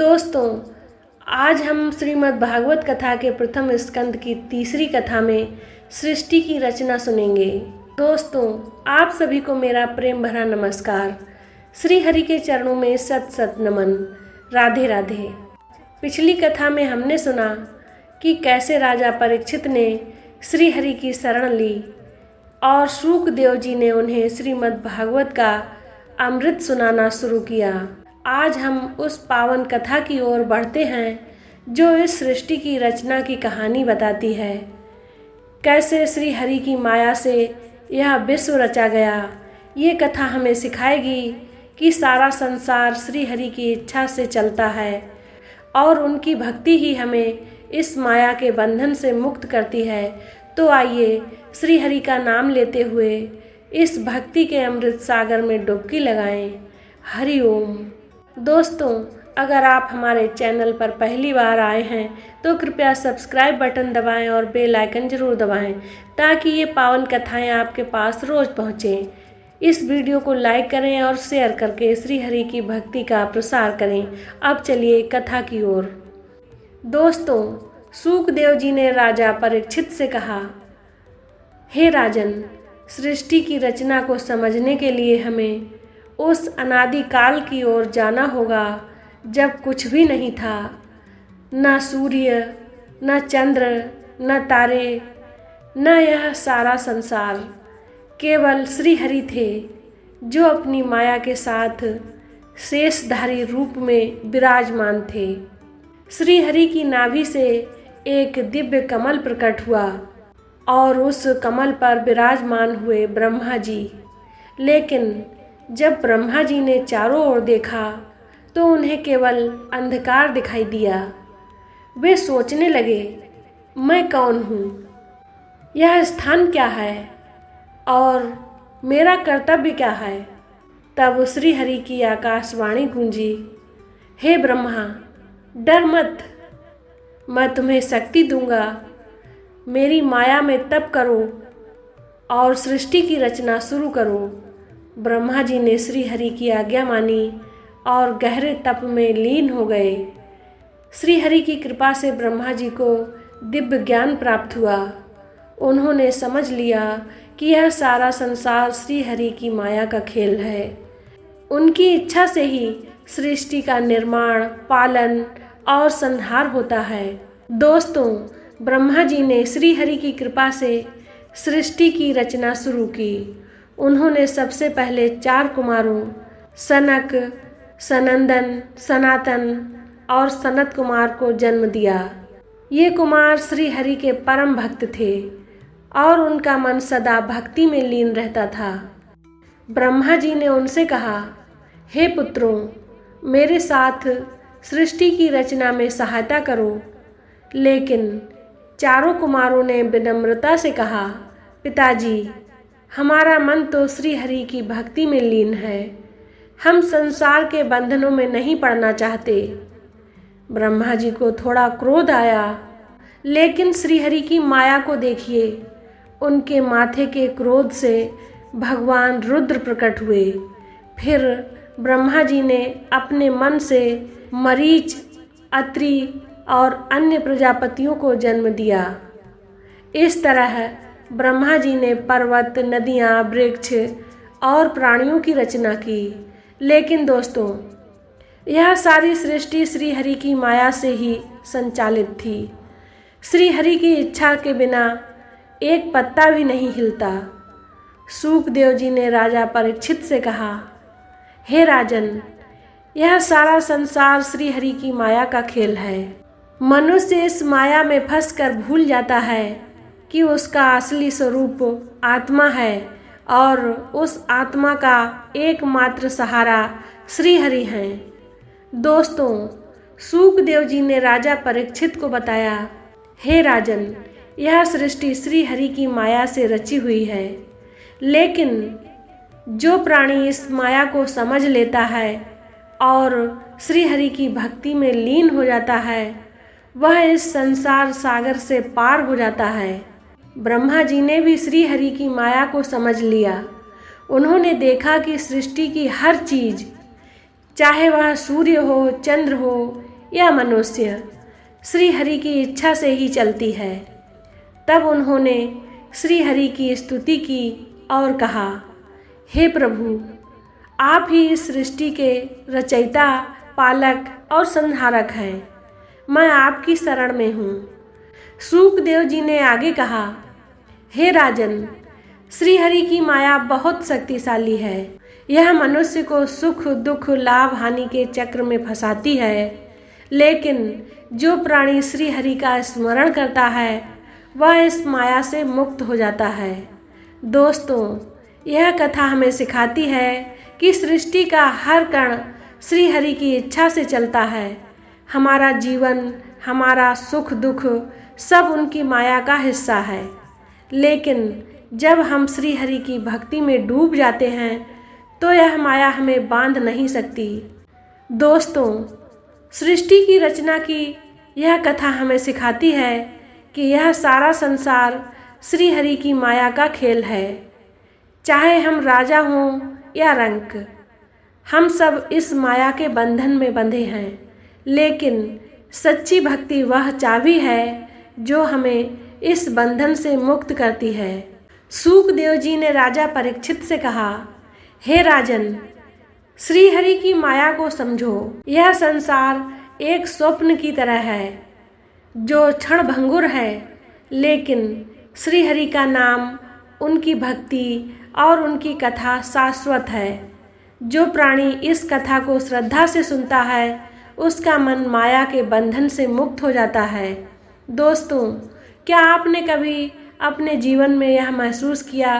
दोस्तों, आज हम श्रीमद् भागवत कथा के प्रथम स्कंद की तीसरी कथा में सृष्टि की रचना सुनेंगे। दोस्तों, आप सभी को मेरा प्रेम भरा नमस्कार। श्री हरि के चरणों में सत सत नमन। राधे राधे। पिछली कथा में हमने सुना कि कैसे राजा परीक्षित ने श्री हरि की शरण ली और सूक देव जी ने उन्हें श्रीमद् भागवत का अमृत सुनाना शुरू किया। आज हम उस पावन कथा की ओर बढ़ते हैं जो इस सृष्टि की रचना की कहानी बताती है। कैसे श्री हरि की माया से यह विश्व रचा गया। ये कथा हमें सिखाएगी कि सारा संसार श्री हरि की इच्छा से चलता है और उनकी भक्ति ही हमें इस माया के बंधन से मुक्त करती है। तो आइए श्री हरि का नाम लेते हुए इस भक्ति के अमृत सागर में डुबकी लगाएं। हरि ओम। दोस्तों, अगर आप हमारे चैनल पर पहली बार आए हैं तो कृपया सब्सक्राइब बटन दबाएं और बेल आइकन जरूर दबाएं ताकि ये पावन कथाएं आपके पास रोज़ पहुँचें। इस वीडियो को लाइक करें और शेयर करके श्री हरि की भक्ति का प्रसार करें। अब चलिए कथा की ओर। दोस्तों, सूक देव जी ने राजा परीक्षित से कहा, हे राजन, सृष्टि की रचना को समझने के लिए हमें उस अनादि काल की ओर जाना होगा जब कुछ भी नहीं था। न सूर्य, न चंद्र, न तारे, न यह सारा संसार। केवल श्री हरि थे जो अपनी माया के साथ शेषधारी रूप में विराजमान थे। श्री हरि की नाभि से एक दिव्य कमल प्रकट हुआ और उस कमल पर विराजमान हुए ब्रह्मा जी। लेकिन जब ब्रह्मा जी ने चारों ओर देखा तो उन्हें केवल अंधकार दिखाई दिया। वे सोचने लगे, मैं कौन हूँ, यह स्थान क्या है और मेरा कर्तव्य क्या है। तब श्री हरि की आकाशवाणी गूंजी, हे ब्रह्मा, डर मत, मैं तुम्हें शक्ति दूंगा। मेरी माया में तप करो और सृष्टि की रचना शुरू करो। ब्रह्मा जी ने श्री हरि की आज्ञा मानी और गहरे तप में लीन हो गए। श्री हरि की कृपा से ब्रह्मा जी को दिव्य ज्ञान प्राप्त हुआ। उन्होंने समझ लिया कि यह सारा संसार श्री हरि की माया का खेल है। उनकी इच्छा से ही सृष्टि का निर्माण, पालन और संहार होता है। दोस्तों, ब्रह्मा जी ने श्री हरि की कृपा से सृष्टि की रचना शुरू की। उन्होंने सबसे पहले 4 कुमारों सनक, सनंदन, सनातन और सनत कुमार को जन्म दिया। ये कुमार श्री हरि के परम भक्त थे और उनका मन सदा भक्ति में लीन रहता था। ब्रह्मा जी ने उनसे कहा, हे पुत्रों, मेरे साथ सृष्टि की रचना में सहायता करो। लेकिन चारों कुमारों ने विनम्रता से कहा, पिताजी, हमारा मन तो श्री हरि की भक्ति में लीन है। हम संसार के बंधनों में नहीं पड़ना चाहते। ब्रह्मा जी को थोड़ा क्रोध आया, लेकिन श्री हरि की माया को देखिए। उनके माथे के क्रोध से भगवान रुद्र प्रकट हुए। फिर ब्रह्मा जी ने अपने मन से मरीच, अत्रि और अन्य प्रजापतियों को जन्म दिया। इस तरह ब्रह्मा जी ने पर्वत, नदियाँ, वृक्ष और प्राणियों की रचना की। लेकिन दोस्तों, यह सारी सृष्टि श्री हरि की माया से ही संचालित थी। श्री हरि की इच्छा के बिना एक पत्ता भी नहीं हिलता। सूक देव जी ने राजा परीक्षित से कहा, हे राजन, यह सारा संसार श्री हरि की माया का खेल है। मनुष्य इस माया में फंसकर भूल जाता है कि उसका असली स्वरूप आत्मा है और उस आत्मा का एकमात्र सहारा श्री हरि हैं। दोस्तों, सूक देव जी ने राजा परीक्षित को बताया, हे राजन, यह सृष्टि श्री हरि की माया से रची हुई है। लेकिन जो प्राणी इस माया को समझ लेता है और श्री हरि की भक्ति में लीन हो जाता है, वह इस संसार सागर से पार हो जाता है। ब्रह्मा जी ने भी श्री हरि की माया को समझ लिया। उन्होंने देखा कि सृष्टि की हर चीज़, चाहे वह सूर्य हो, चंद्र हो या मनुष्य श्री हरि की इच्छा से ही चलती है। तब उन्होंने श्री हरि की स्तुति की और कहा, हे प्रभु, आप ही इस सृष्टि के रचयिता, पालक और संहारक हैं। मैं आपकी शरण में हूँ। सूकदेव जी ने आगे कहा, हे राजन, श्री हरि की माया बहुत शक्तिशाली है। यह मनुष्य को सुख दुख लाभ हानि के चक्र में फंसाती है, लेकिन जो प्राणी श्री हरि का स्मरण करता है वह इस माया से मुक्त हो जाता है। दोस्तों, यह कथा हमें सिखाती है कि सृष्टि का हर कण श्री हरि की इच्छा से चलता है। हमारा जीवन, हमारा सुख दुख सब उनकी माया का हिस्सा है। लेकिन जब हम श्री हरि की भक्ति में डूब जाते हैं तो यह माया हमें बांध नहीं सकती। दोस्तों, सृष्टि की रचना की यह कथा हमें सिखाती है कि यह सारा संसार श्री हरि की माया का खेल है। चाहे हम राजा हों या रंक, हम सब इस माया के बंधन में बंधे हैं। लेकिन सच्ची भक्ति वह चाबी है जो हमें इस बंधन से मुक्त करती है। सूकदेव जी ने राजा परीक्षित से कहा, हे राजन, श्री हरि की माया को समझो। यह संसार एक स्वप्न की तरह है जो क्षण भंगुर है, लेकिन श्री हरि का नाम, उनकी भक्ति और उनकी कथा शाश्वत है। जो प्राणी इस कथा को श्रद्धा से सुनता है उसका मन माया के बंधन से मुक्त हो जाता है। दोस्तों, क्या आपने कभी अपने जीवन में यह महसूस किया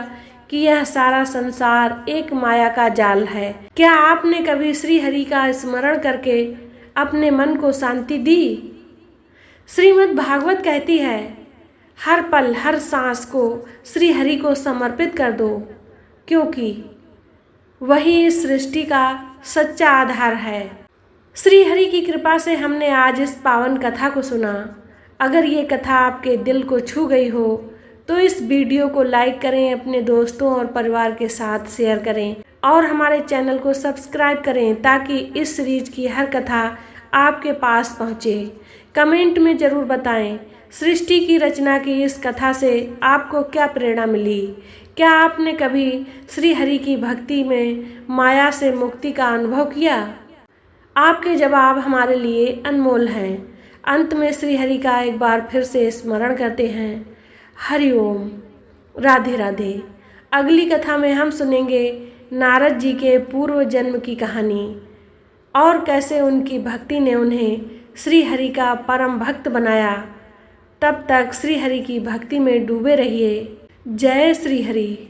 कि यह सारा संसार एक माया का जाल है? क्या आपने कभी श्री हरि का स्मरण करके अपने मन को शांति दी? श्रीमद् भागवत कहती है, हर पल हर सांस को श्री हरि को समर्पित कर दो, क्योंकि वही इस सृष्टि का सच्चा आधार है। श्री हरि की कृपा से हमने आज इस पावन कथा को सुना। अगर ये कथा आपके दिल को छू गई हो तो इस वीडियो को लाइक करें, अपने दोस्तों और परिवार के साथ शेयर करें और हमारे चैनल को सब्सक्राइब करें ताकि इस सीरीज की हर कथा आपके पास पहुँचे। कमेंट में ज़रूर बताएं सृष्टि की रचना की इस कथा से आपको क्या प्रेरणा मिली। क्या आपने कभी श्री हरि की भक्ति में माया से मुक्ति का अनुभव किया? आपके जवाब हमारे लिए अनमोल हैं। अंत में श्री हरि का एक बार फिर से स्मरण करते हैं। हरि ओम, राधे राधे। अगली कथा में हम सुनेंगे नारद जी के पूर्व जन्म की कहानी और कैसे उनकी भक्ति ने उन्हें श्री हरि का परम भक्त बनाया। तब तक श्री हरि की भक्ति में डूबे रहिए। जय श्री हरि।